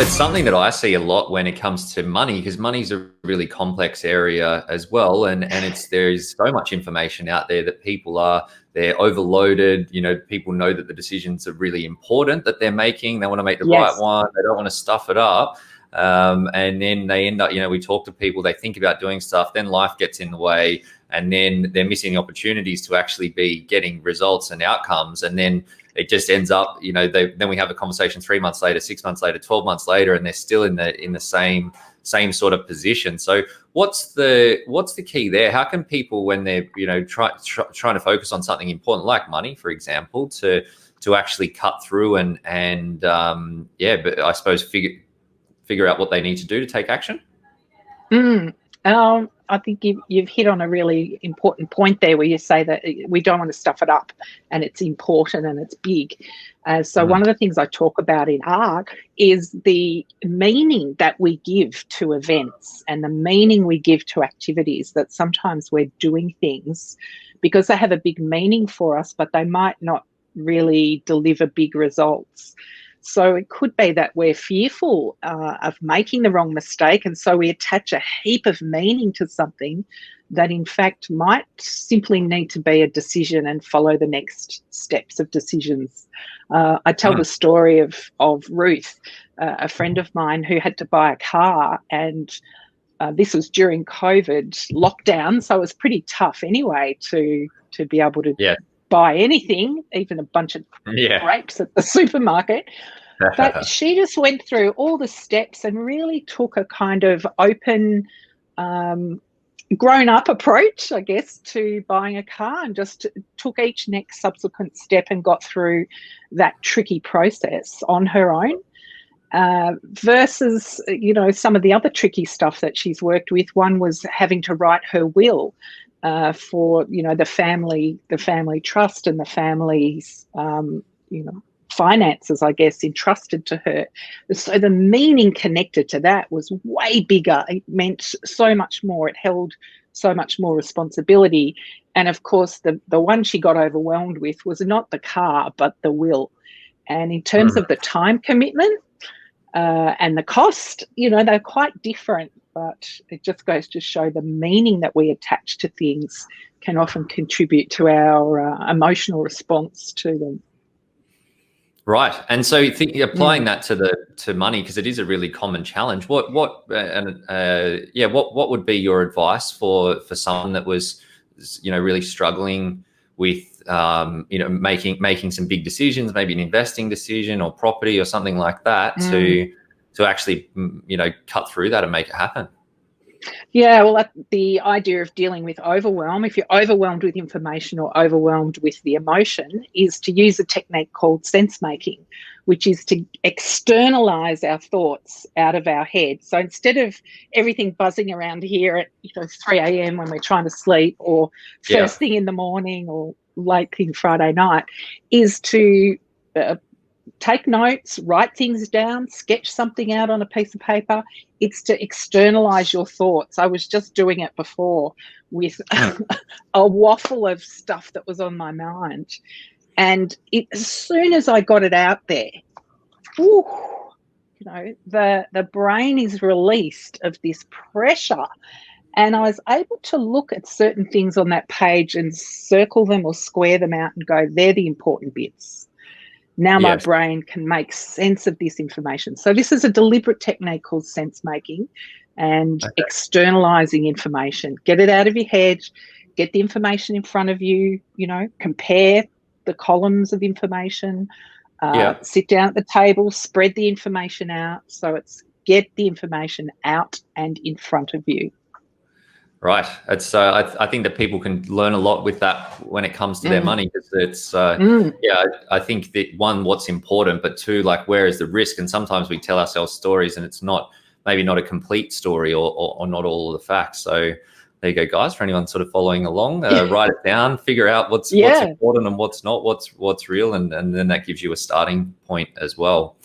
it's something that I see a lot when it comes to money, because money's a really complex area as well, and there's so much information out there that they're overloaded. People know that the decisions are really important that they're making. They want to make the right one. They don't want to stuff it up. And then they end up, we talk to people, they think about doing stuff, then life gets in the way, and then they're missing opportunities to actually be getting results and outcomes. And then it just ends up, then we have a conversation 3 months later, 6 months later, 12 months later, and they're still in the same sort of position. So what's the key there? How can people, when they're, trying to focus on something important like money, for example, to actually cut through and but I suppose figure out what they need to do to take action? I think you've hit on a really important point there, where you say that we don't want to stuff it up, and it's important and it's big. So one of the things I talk about in art is the meaning that we give to events and the meaning we give to activities, that sometimes we're doing things because they have a big meaning for us, but they might not really deliver big results. So it could be that we're fearful of making the wrong mistake, and so we attach a heap of meaning to something that in fact might simply need to be a decision and follow the next steps of decisions. I tell the story of Ruth, a friend of mine who had to buy a car, and this was during COVID lockdown, so it was pretty tough anyway to be able to buy anything, even a bunch of grapes at the supermarket. But she just went through all the steps and really took a kind of open, grown-up approach, I guess, to buying a car, and just took each next subsequent step and got through that tricky process on her own. Versus, some of the other tricky stuff that she's worked with. One was having to write her will for the family trust and the family's finances, I guess, entrusted to her. So the meaning connected to that was way bigger. It meant so much more. It held so much more responsibility. And of course, the one she got overwhelmed with was not the car, but the will. And in terms of the time commitment and the cost, they're quite different. But it just goes to show the meaning that we attach to things can often contribute to our emotional response to them. Right, and so applying that to money, because it is a really common challenge. What would be your advice for someone that was, really struggling with, making some big decisions, maybe an investing decision or property or something like that, to actually, cut through that and make it happen? Yeah, well, the idea of dealing with overwhelm, if you're overwhelmed with information or overwhelmed with the emotion, is to use a technique called sense making, which is to externalize our thoughts out of our head. So instead of everything buzzing around here at 3 a.m. when we're trying to sleep, or first thing in the morning, or late in Friday night, is to take notes, write things down, sketch something out on a piece of paper. It's to externalize your thoughts. I was just doing it before with a waffle of stuff that was on my mind. And as soon as I got it out there, the brain is released of this pressure. And I was able to look at certain things on that page and circle them or square them out and go, they're the important bits. Now my brain can make sense of this information. So this is a deliberate technique called sense making and externalizing information. Get it out of your head, get the information in front of you, compare the columns of information, sit down at the table, spread the information out. So it's get the information out and in front of you. Right. It's I think that people can learn a lot with that when it comes to their money, because it's I think that, one, what's important, but two, like, where is the risk? And sometimes we tell ourselves stories and it's maybe not a complete story or not all of the facts. So there you go, guys. For anyone sort of following along, write it down, figure out what's important and what's not, what's real, and then that gives you a starting point as well.